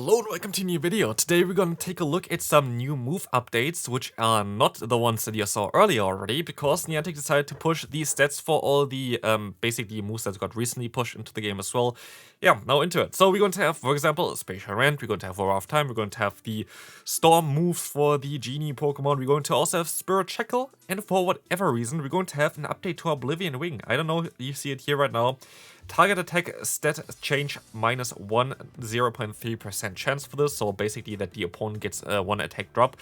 Hello and welcome to a new video. Today we're gonna take a look at some new move updates, which are not the ones that you saw earlier already, because Niantic decided to push these stats for all the basically moves that got recently pushed into the game as well. Yeah, now into it. So we're going to have, for example, Spacial Rend, we're going to have War of Time, we're going to have the Storm moves for the Genie Pokemon, we're going to also have Shackle, and for whatever reason, we're going to have an update to our Oblivion Wing. I don't know if you see it here right now. Target attack stat change minus 0.3% chance for this, so basically that the opponent gets one attack drop.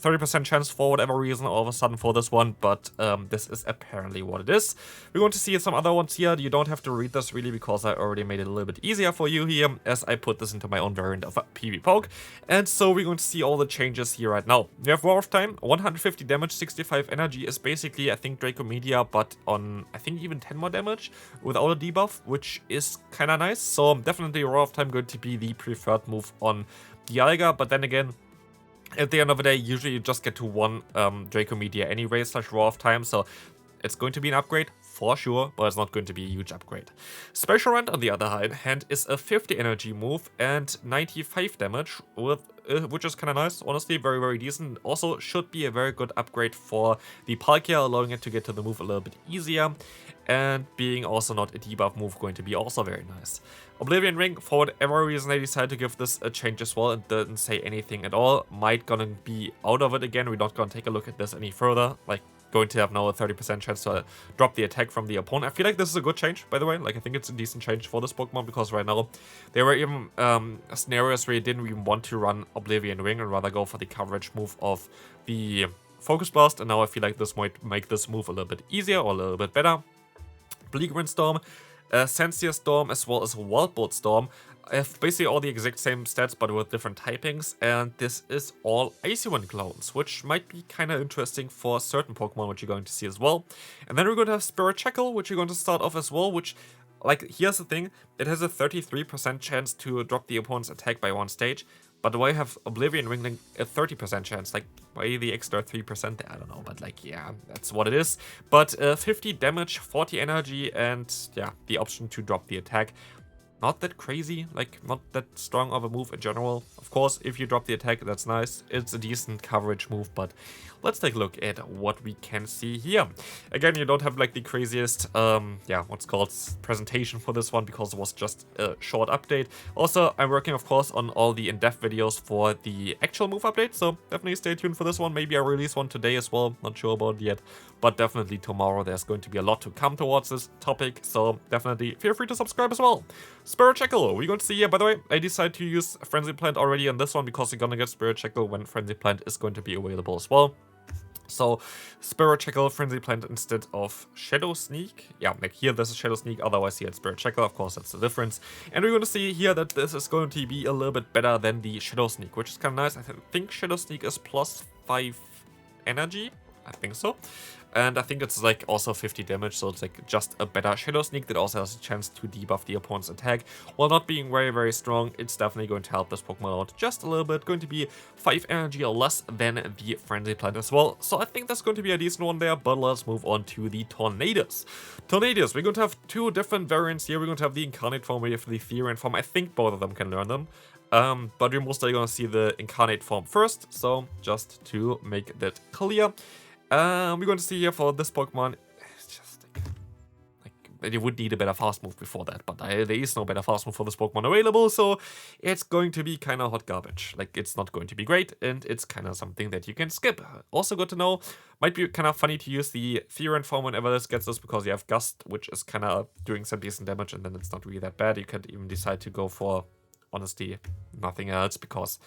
30% chance for whatever reason all of a sudden for this one, but this is apparently what it is. We're going to see some other ones here. You don't have to read this really because I already made it a little bit easier for you here as I put this into my own variant of PvPoke. And so we're going to see all the changes here right now. We have War of Time, 150 damage, 65 energy is basically, I think, Draco Media, but on, I think, even 10 more damage without a debuff, which is kind of nice. So definitely War of Time going to be the preferred move on Dialga, but then again, at the end of the day, usually you just get to one Draco Media anyway / War of Time, so it's going to be an upgrade for sure, but it's not going to be a huge upgrade. Spacial Rend, on the other hand, is a 50 energy move and 95 damage, which is kind of nice. Honestly, very, very decent. Also, should be a very good upgrade for the Palkia, allowing it to get to the move a little bit easier, and being also not a debuff move, going to be also very nice. Oblivion Ring, for whatever reason they decided to give this a change as well and didn't say anything at all. Might gonna be out of it again. We're not gonna take a look at this any further. Like, going to have now a 30% chance to drop the attack from the opponent. I feel like this is a good change, by the way. Like, I think it's a decent change for this Pokemon, because right now there were even scenarios where you didn't even want to run Oblivion Ring and rather go for the coverage move of the Focus Blast, and now I feel like this might make this move a little bit easier or a little bit better. Bleakwind Storm, Sandsear Storm, as well as Wildbolt Storm have basically all the exact same stats but with different typings, and this is all Icy Wind clones, which might be kind of interesting for certain Pokemon, which you're going to see as well. And then we're going to have Shackle, which you're going to start off as well, which, like, here's the thing, it has a 33% chance to drop the opponent's attack by one stage, but why have Oblivion Ring a 30% chance? Like, why the extra 3% there? I don't know, but like, yeah, that's what it is. But 50 damage, 40 energy, and yeah, the option to drop the attack. Not that crazy, like, not that strong of a move in general. Of course, if you drop the attack, that's nice. It's a decent coverage move, but let's take a look at what we can see here. Again, you don't have, like, the craziest, what's called presentation for this one, because it was just a short update. Also, I'm working, of course, on all the in-depth videos for the actual move update, so definitely stay tuned for this one. Maybe I'll release one today as well, not sure about it yet, but definitely tomorrow there's going to be a lot to come towards this topic, so definitely feel free to subscribe as well. Shackle, we're going to see here, by the way, I decided to use Frenzy Plant already on this one because you're gonna get Shackle when Frenzy Plant is going to be available as well. So, Shackle, Frenzy Plant instead of Shadow Sneak. Yeah, like here this is Shadow Sneak, otherwise here it's Shackle, of course that's the difference. And we're going to see here that this is going to be a little bit better than the Shadow Sneak, which is kind of nice. I think Shadow Sneak is plus 5 energy, I think so. And I think it's like also 50 damage, so it's like just a better Shadow Sneak that also has a chance to debuff the opponent's attack. While not being very, very strong, it's definitely going to help this Pokemon out just a little bit. Going to be 5 energy or less than the Frenzy Plant as well. So I think that's going to be a decent one there, but let's move on to the Tornadus. Tornadus, we're going to have two different variants here. We're going to have the Incarnate form, we have the Therian form. I think both of them can learn them. But we're mostly going to see the Incarnate form first, so just to make that clear. We're going to see here for this Pokemon, it's just like you would need a better fast move before that, but there is no better fast move for this Pokemon available, so it's going to be kind of hot garbage. Like, it's not going to be great, and it's kind of something that you can skip. Also good to know, might be kind of funny to use the Therian form whenever this gets this, because you have Gust, which is kind of doing some decent damage, and then it's not really that bad. You could even decide to go for, honestly, nothing else, because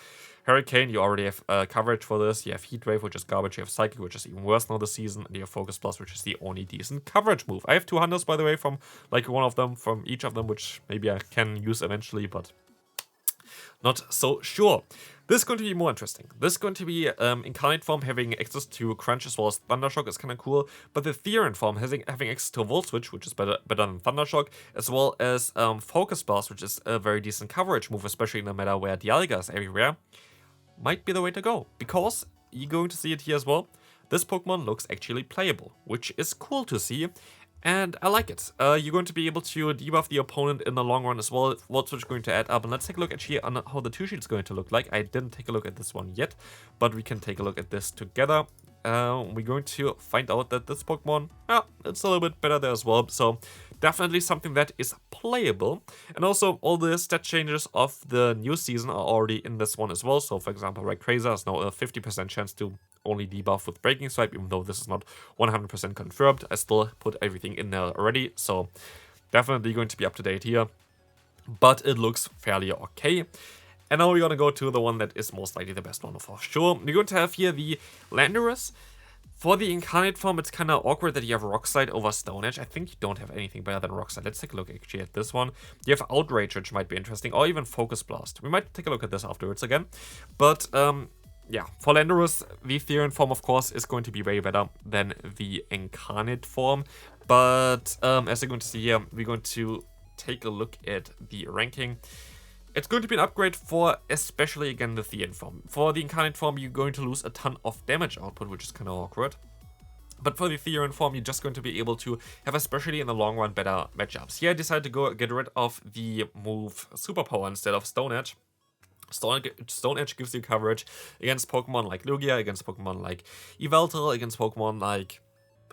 Hurricane, you already have coverage for this. You have Heat Wave, which is garbage. You have Psychic, which is even worse now this season. And you have Focus Plus, which is the only decent coverage move. I have 2 hunters, by the way, from like one of them, from each of them, which maybe I can use eventually, but not so sure. This is going to be more interesting. This is going to be Incarnate form having access to Crunch as well as Thundershock is kind of cool, but the Therian form having access to Volt Switch, which is better than Thundershock, as well as Focus Blast, which is a very decent coverage move, especially in a meta where Dialga is everywhere, might be the way to go, because you're going to see it here as well. This Pokemon looks actually playable, which is cool to see. And I like it. You're going to be able to debuff the opponent in the long run as well, what's going to add up. And let's take a look actually on how the 2-sheet is going to look like. I didn't take a look at this one yet, but we can take a look at this together. We're going to find out that this Pokemon, it's a little bit better there as well. So definitely something that is playable. And also all the stat changes of the new season are already in this one as well. So for example, Rayquaza has now a 50% chance to only debuff with Breaking Swipe, even though this is not 100% confirmed. I still put everything in there already, so definitely going to be up to date here. But it looks fairly okay. And now we're gonna go to the one that is most likely the best one for sure. We're going to have here the Landorus. For the Incarnate form, it's kind of awkward that you have Rock Slide over Stone Edge. I think you don't have anything better than Rock Slide. Let's take a look actually at this one. You have Outrage, which might be interesting, or even Focus Blast. We might take a look at this afterwards again. But yeah, for Landorus, the Therian form, of course, is going to be way better than the Incarnate form. But as you're going to see here, we're going to take a look at the ranking. It's going to be an upgrade for, especially again, the Therian form. For the Incarnate form, you're going to lose a ton of damage output, which is kind of awkward. But for the Therian form, you're just going to be able to have, especially in the long run, better matchups. Here I decided to get rid of the move Superpower instead of Stone Edge. Stone Edge gives you coverage against Pokemon like Lugia, against Pokemon like Yveltal, against Pokemon like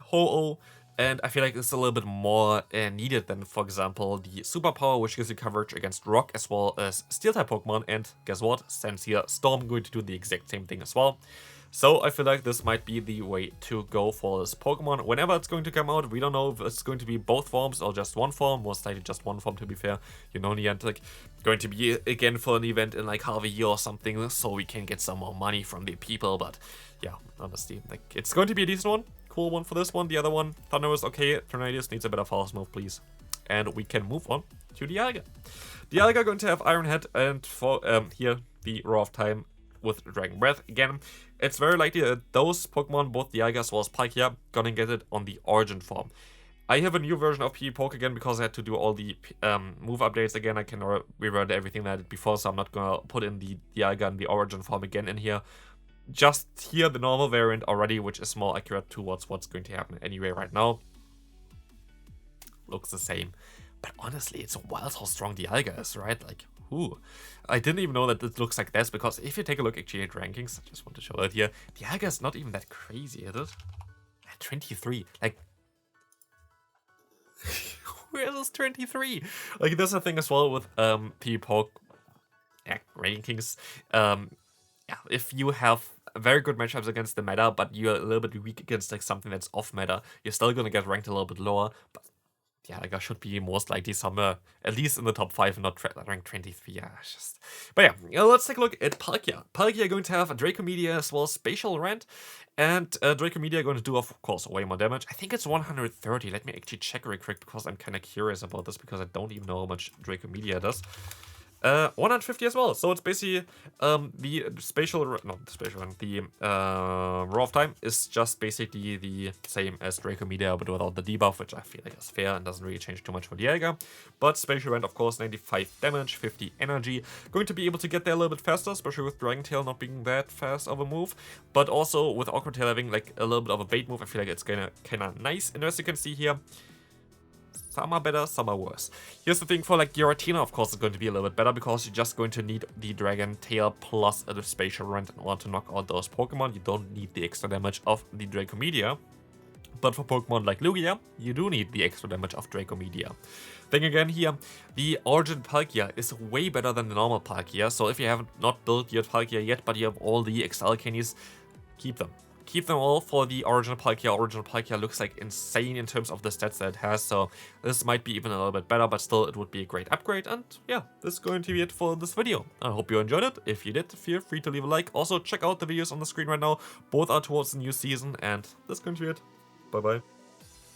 Ho-Oh, and I feel like it's a little bit more needed than, for example, the Superpower, which gives you coverage against Rock as well as Steel-type Pokemon, and guess what? Sandsear Storm going to do the exact same thing as well. So I feel like this might be the way to go for this Pokemon. Whenever it's going to come out, we don't know if it's going to be both forms or just one form. Most likely just one form, to be fair. You know, Niantic going to be again for an event in like half a year or something, so we can get some more money from the people. But yeah, honestly, like it's going to be a decent one. Cool one for this one. The other one, Thunderous, okay. Tornadus needs a better fast move, please. And we can move on to the Dialga. The Dialga going to have Iron Head, and for here, the Roar of Time with Dragon Breath. Again, it's very likely that those Pokemon, both Dialga as well as Palkia, gonna get it on the Origin form. I have a new version of PvPoke again because I had to do all the move updates again. I can rewrite everything that I did before, so I'm not gonna put in the Dialga and the Origin form again in here. Just here the normal variant already, which is more accurate towards what's going to happen anyway right now. Looks the same. But honestly, it's wild how strong Dialga is, right? Like, ooh. I didn't even know that it looks like this, because if you take a look actually at rankings, I just want to show it here, Dialga is not even that crazy, is it? At 23. Like, where is 23? Like, there's a thing as well with PvPoke rankings. Yeah, if you have very good matchups against the meta, but you're a little bit weak against like something that's off meta, you're still gonna get ranked a little bit lower. But yeah, like I should be most likely somewhere at least in the top 5 and not ranked 23. Yeah, it's just. But yeah, let's take a look at Palkia. Palkia going to have a Draco Meteor as well as Spacial Rend, and Draco Meteor going to do, of course, way more damage. I think it's 130. Let me actually check real quick because I'm kind of curious about this, because I don't even know how much Draco Meteor does. 150 as well, so it's basically the Roar of Time is just basically the same as Draco Meteor, but without the debuff, which I feel like is fair and doesn't really change too much for Dialga. But Spacial Rend, of course, 95 damage, 50 energy, going to be able to get there a little bit faster, especially with Dragon Tail not being that fast of a move, but also with Awkward Tail having like a little bit of a bait move. I feel like it's kind of nice, and as you can see here, some are better, some are worse. Here's the thing for like Giratina, of course, is going to be a little bit better, because you're just going to need the Dragon Tail plus the Spacial Rend in order to knock out those Pokemon. You don't need the extra damage of the Draco Meteor. But for Pokemon like Lugia, you do need the extra damage of Draco Meteor. Thing again here, the Origin Palkia is way better than the normal Palkia. So if you have not built your Palkia yet, but you have all the XL candies, keep them. Keep them all for the Original Palkia. Original Palkia looks like insane in terms of the stats that it has, so this might be even a little bit better, but still it would be a great upgrade. And yeah, this is going to be it for this video. I hope you enjoyed it. If you did, feel free to leave a like. Also, check out the videos on the screen right now. Both are towards the new season, and this is going to be it. Bye bye.